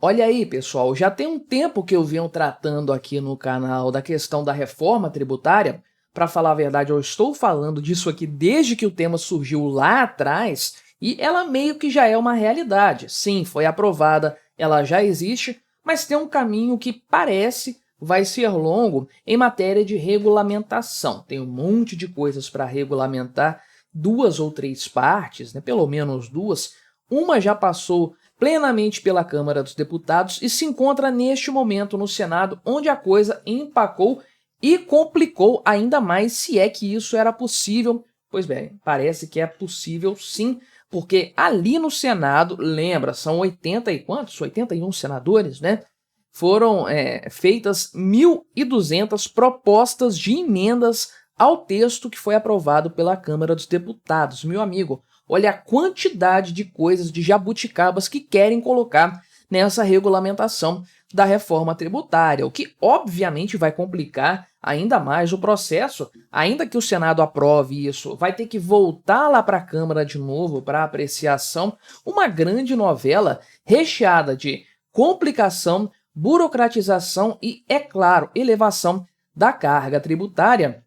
Olha aí, pessoal, já tem um tempo que eu venho tratando aqui no canal da questão da reforma tributária. Para falar a verdade, eu estou falando disso aqui desde que o tema surgiu lá atrás e ela meio que já é uma realidade. Sim, foi aprovada, ela já existe, mas tem um caminho que parece vai ser longo em matéria de regulamentação. Tem um monte de coisas para regulamentar, 2 ou 3 partes, né, pelo menos 2. Uma já passou plenamente pela Câmara dos Deputados e se encontra neste momento no Senado, onde a coisa empacou e complicou ainda mais, se é que isso era possível. Pois bem, parece que é possível sim, porque ali no Senado, lembra, são 80 e quantos? 81 senadores, né? Foram feitas 1.200 propostas de emendas ao texto que foi aprovado pela Câmara dos Deputados. Meu amigo, olha a quantidade de coisas, de jabuticabas que querem colocar nessa regulamentação da reforma tributária, o que obviamente vai complicar ainda mais o processo. Ainda que o Senado aprove isso, vai ter que voltar lá para a Câmara de novo para apreciação, uma grande novela recheada de complicação, burocratização e, é claro, elevação da carga tributária.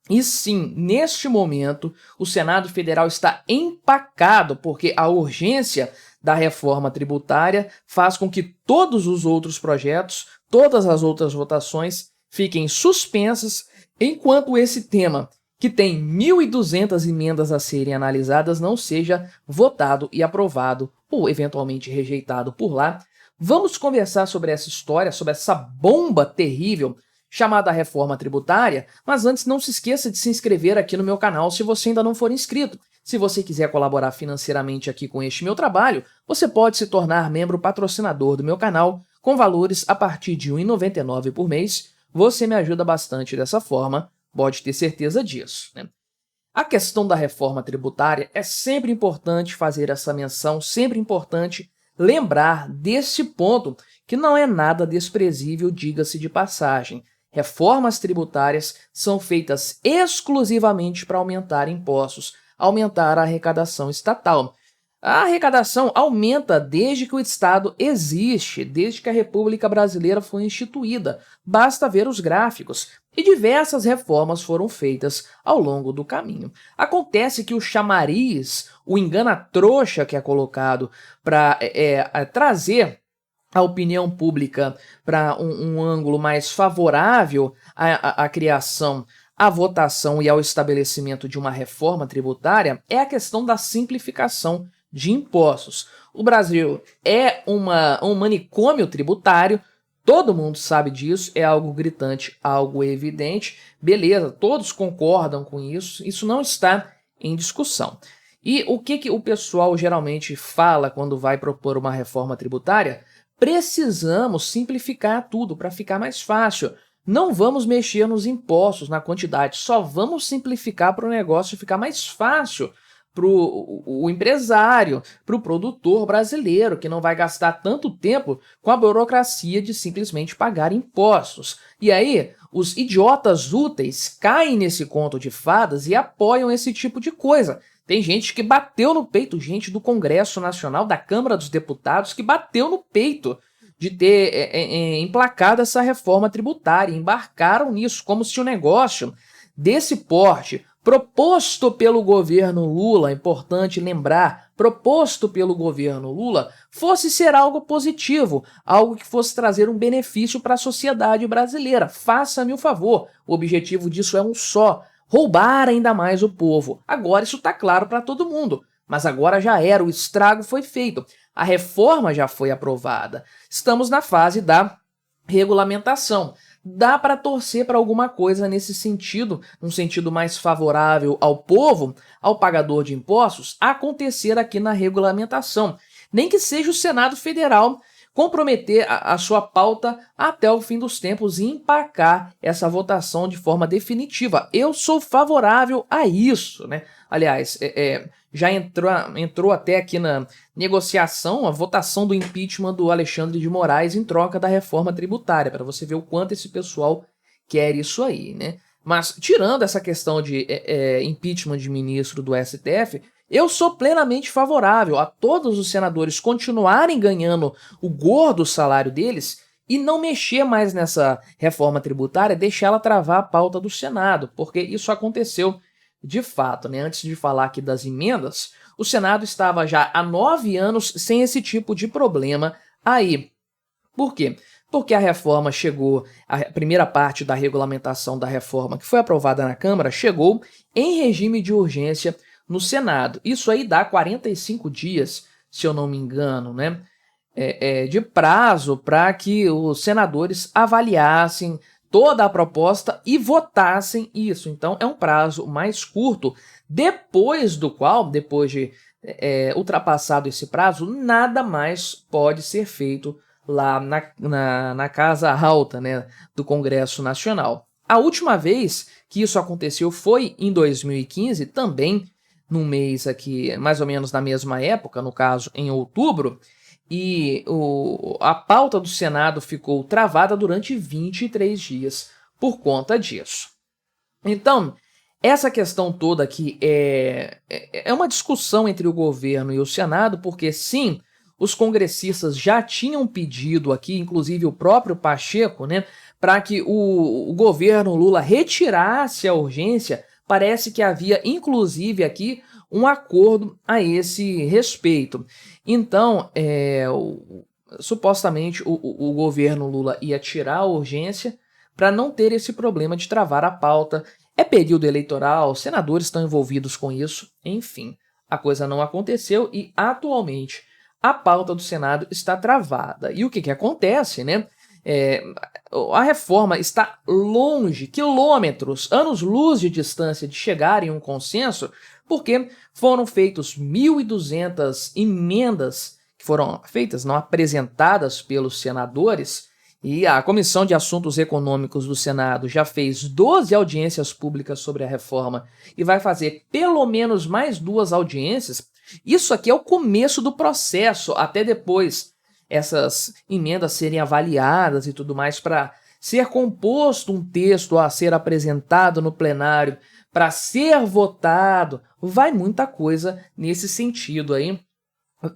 E sim, neste momento, o Senado Federal está empacado porque a urgência da reforma tributária faz com que todos os outros projetos, todas as outras votações fiquem suspensas, enquanto esse tema, que tem 1.200 emendas a serem analisadas, não seja votado e aprovado ou eventualmente rejeitado por lá. Vamos conversar sobre essa história, sobre essa bomba terrível chamada reforma tributária, mas antes não se esqueça de se inscrever aqui no meu canal se você ainda não for inscrito. Se você quiser colaborar financeiramente aqui com este meu trabalho, você pode se tornar membro patrocinador do meu canal com valores a partir de R$ 1,99 por mês. Você me ajuda bastante dessa forma, pode ter certeza disso, né? A questão da reforma tributária é sempre importante fazer essa menção, sempre importante lembrar desse ponto, que não é nada desprezível, diga-se de passagem. Reformas tributárias são feitas exclusivamente para aumentar impostos, aumentar a arrecadação estatal. A arrecadação aumenta desde que o Estado existe, desde que a República Brasileira foi instituída. Basta ver os gráficos. E diversas reformas foram feitas ao longo do caminho. Acontece que o chamariz, o engana-trouxa que é colocado para trazer a opinião pública para um ângulo mais favorável à criação, à votação e ao estabelecimento de uma reforma tributária é a questão da simplificação de impostos. O Brasil é um manicômio tributário, todo mundo sabe disso, é algo gritante, algo evidente. Beleza, todos concordam com isso não está em discussão. E o que o pessoal geralmente fala quando vai propor uma reforma tributária? Precisamos simplificar tudo para ficar mais fácil. Não vamos mexer nos impostos, na quantidade, só vamos simplificar para o negócio ficar mais fácil para o empresário, para o produtor brasileiro, que não vai gastar tanto tempo com a burocracia de simplesmente pagar impostos. E aí, os idiotas úteis caem nesse conto de fadas e apoiam esse tipo de coisa. Tem gente que bateu no peito, gente do Congresso Nacional, da Câmara dos Deputados, que bateu no peito de ter emplacado essa reforma tributária, embarcaram nisso como se o negócio desse porte, proposto pelo governo Lula, importante lembrar, proposto pelo governo Lula, fosse ser algo positivo, algo que fosse trazer um benefício para a sociedade brasileira. Faça-me o favor, o objetivo disso é um só: roubar ainda mais o povo. Agora isso está claro para todo mundo, mas agora já era, o estrago foi feito, a reforma já foi aprovada. Estamos na fase da regulamentação. Dá para torcer para alguma coisa nesse sentido, um sentido mais favorável ao povo, ao pagador de impostos, acontecer aqui na regulamentação. Nem que seja o Senado Federal comprometer a sua pauta até o fim dos tempos e empacar essa votação de forma definitiva. Eu sou favorável a isso, né? Aliás, já entrou até aqui na negociação a votação do impeachment do Alexandre de Moraes em troca da reforma tributária, para você ver o quanto esse pessoal quer isso aí, né? Mas, tirando essa questão de impeachment de ministro do STF, Eu sou plenamente favorável a todos os senadores continuarem ganhando o gordo salário deles e não mexer mais nessa reforma tributária, deixar ela travar a pauta do Senado, porque isso aconteceu de fato, né? Antes de falar aqui das emendas, o Senado estava já há 9 anos sem esse tipo de problema aí. Por quê? Porque a reforma chegou, a primeira parte da regulamentação da reforma que foi aprovada na Câmara chegou em regime de urgência no Senado. Isso aí dá 45 dias, se eu não me engano, né? De prazo para que os senadores avaliassem toda a proposta e votassem isso. Então é um prazo mais curto, depois do qual, depois de ultrapassado esse prazo, nada mais pode ser feito lá na Casa Alta, né, do Congresso Nacional. A última vez que isso aconteceu foi em 2015, também num mês aqui, mais ou menos na mesma época, no caso em outubro, e a pauta do Senado ficou travada durante 23 dias por conta disso. Então, essa questão toda aqui é uma discussão entre o governo e o Senado, porque sim, os congressistas já tinham pedido aqui, inclusive o próprio Pacheco, né, para que o governo Lula retirasse a urgência. Parece que havia, inclusive, aqui um acordo a esse respeito. Então, supostamente, o governo Lula ia tirar a urgência para não ter esse problema de travar a pauta. É período eleitoral, senadores estão envolvidos com isso, enfim. A coisa não aconteceu e, atualmente, a pauta do Senado está travada. E o que acontece, né? A reforma está longe, quilômetros, anos-luz de distância de chegar em um consenso, porque foram feitos 1.200 emendas que foram feitas, não apresentadas pelos senadores, e a Comissão de Assuntos Econômicos do Senado já fez 12 audiências públicas sobre a reforma e vai fazer pelo menos mais 2 audiências. Isso aqui é o começo do processo, até depois essas emendas serem avaliadas e tudo mais, para ser composto um texto a ser apresentado no plenário, para ser votado. Vai muita coisa nesse sentido aí.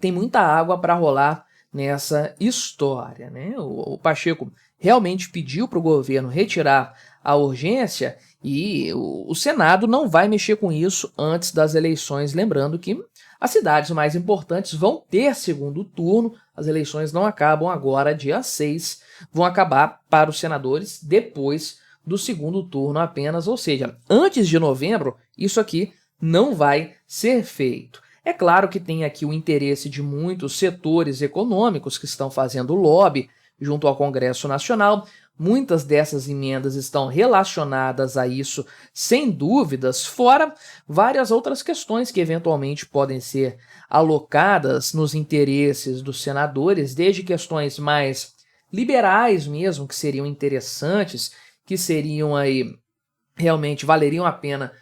Tem muita água para rolar nessa história, né? O Pacheco realmente pediu para o governo retirar a urgência e o Senado não vai mexer com isso antes das eleições. Lembrando que as cidades mais importantes vão ter segundo turno, as eleições não acabam agora, dia 6, vão acabar para os senadores depois do segundo turno apenas, ou seja, antes de novembro, isso aqui não vai ser feito. É claro que tem aqui o interesse de muitos setores econômicos que estão fazendo lobby junto ao Congresso Nacional. Muitas dessas emendas estão relacionadas a isso, sem dúvidas, fora várias outras questões que eventualmente podem ser alocadas nos interesses dos senadores, desde questões mais liberais mesmo, que seriam interessantes, que seriam aí, realmente valeriam a pena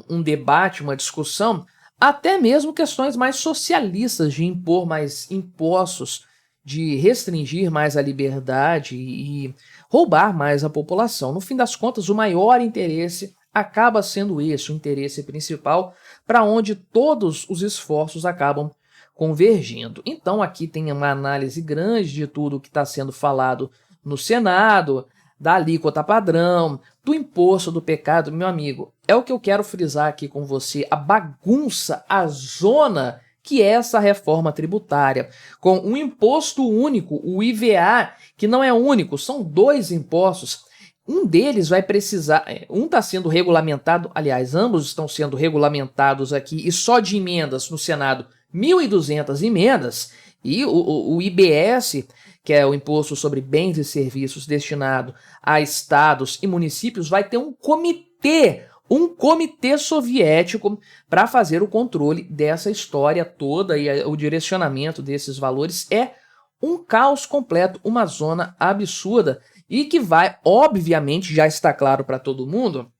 um debate, uma discussão, até mesmo questões mais socialistas, de impor mais impostos, de restringir mais a liberdade e roubar mais a população. No fim das contas, o maior interesse acaba sendo esse, o interesse principal, para onde todos os esforços acabam convergindo. Então aqui tem uma análise grande de tudo que está sendo falado no Senado, da alíquota padrão, do imposto do pecado. Meu amigo, é o que eu quero frisar aqui com você, a bagunça, a zona que é essa reforma tributária, com um imposto único, o IVA, que não é único, são 2 impostos. Um deles vai precisar, um está sendo regulamentado, aliás, ambos estão sendo regulamentados aqui, e só de emendas no Senado, 1.200 emendas, e o IBS, que é o Imposto sobre Bens e Serviços destinado a estados e municípios, vai ter um comitê soviético para fazer o controle dessa história toda, e o direcionamento desses valores é um caos completo, uma zona absurda, e que vai, obviamente, já está claro para todo mundo,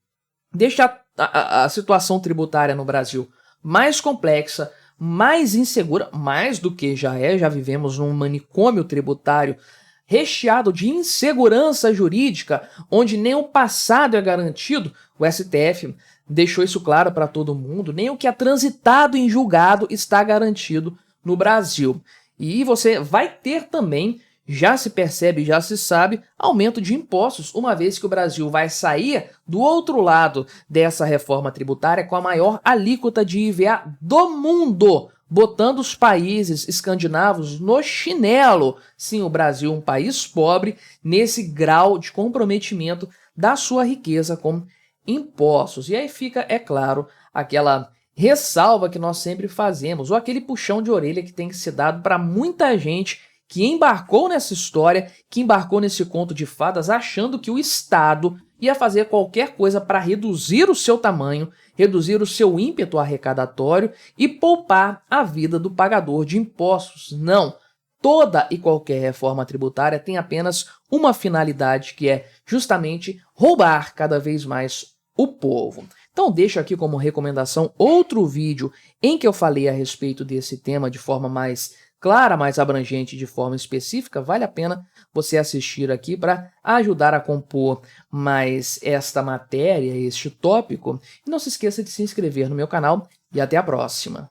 deixar a situação tributária no Brasil mais complexa, mais insegura, mais do que já vivemos num manicômio tributário recheado de insegurança jurídica, onde nem o passado é garantido. O STF deixou isso claro para todo mundo, nem o que é transitado em julgado está garantido no Brasil. E você vai ter também, já se percebe, já se sabe, aumento de impostos, uma vez que o Brasil vai sair do outro lado dessa reforma tributária com a maior alíquota de IVA do mundo, botando os países escandinavos no chinelo. Sim, o Brasil é um país pobre nesse grau de comprometimento da sua riqueza com impostos. E aí fica, é claro, aquela ressalva que nós sempre fazemos, ou aquele puxão de orelha que tem que ser dado para muita gente que embarcou nessa história, que embarcou nesse conto de fadas, achando que o Estado ia fazer qualquer coisa para reduzir o seu tamanho, reduzir o seu ímpeto arrecadatório e poupar a vida do pagador de impostos. Não! Toda e qualquer reforma tributária tem apenas uma finalidade, que é justamente roubar cada vez mais o povo. Então deixo aqui como recomendação outro vídeo em que eu falei a respeito desse tema de forma mais clara, mais abrangente, de forma específica. Vale a pena você assistir aqui para ajudar a compor mais esta matéria, este tópico. E não se esqueça de se inscrever no meu canal e até a próxima.